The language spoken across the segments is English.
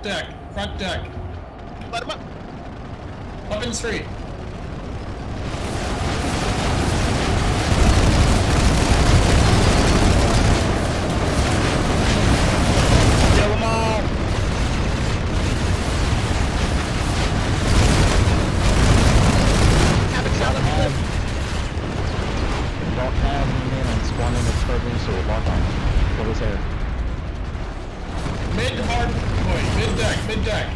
deck. Front deck. Let him up. Up in the street. Kill them all. Have a shot of them. We don't have any men on spawning the turbine, so we'll lock on. What was there? Mid hard point. Mid deck. Mid deck.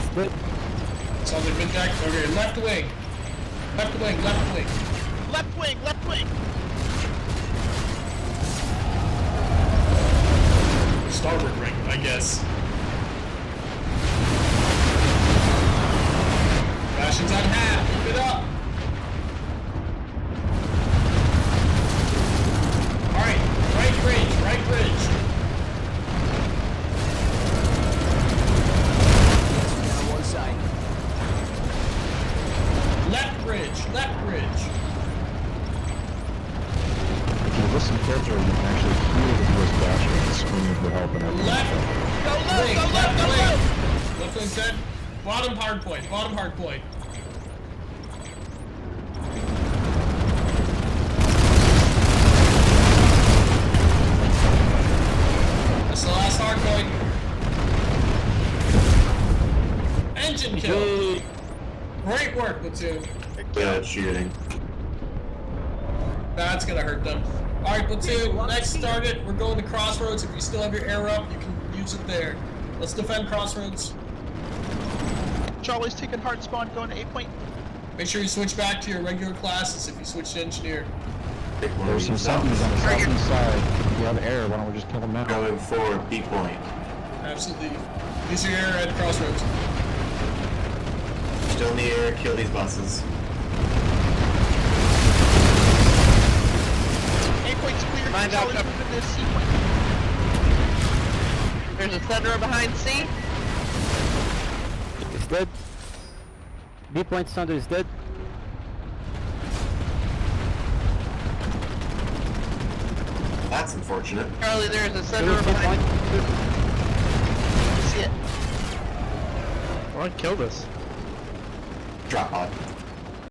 Split. Sounds like mid deck. Okay, left wing. Left wing. Left wing. Left wing. Left wing. Starboard ring, I guess. Bastion's on half. Keep it up. Alright, right bridge, right bridge. Down one side. Left bridge, left bridge. If you listen carefully, you can actually hear the US Bastion screaming for help and everything. Left Go low. wing, Go low. left Go wing. low. Left wing dead. Bottom hard point, bottom hard point. That's the last hard point. Engine kill. Great work, platoon. Good shooting. That's gonna hurt them. Alright, platoon, next target, we're going to Crossroads. If you still have your air up, you can use it there. Let's defend Crossroads. Charlie's taking hard spawn, going to 8 point. Make sure you switch back to your regular classes if you switch to engineer. There's some somethings on the southeast side. If you have air, why don't we just kill them now? Going for B point. Absolutely. Use your air at Crossroads. Still in the air, kill these buses. 8 point's clear. Mine's out. Charlie's moving to C point. There's a Thunderer behind C. It's dead. B point Thunder is dead. That's unfortunate. Charlie, there's a Thunderer behind. See it. Alright, kill this. Drop pod.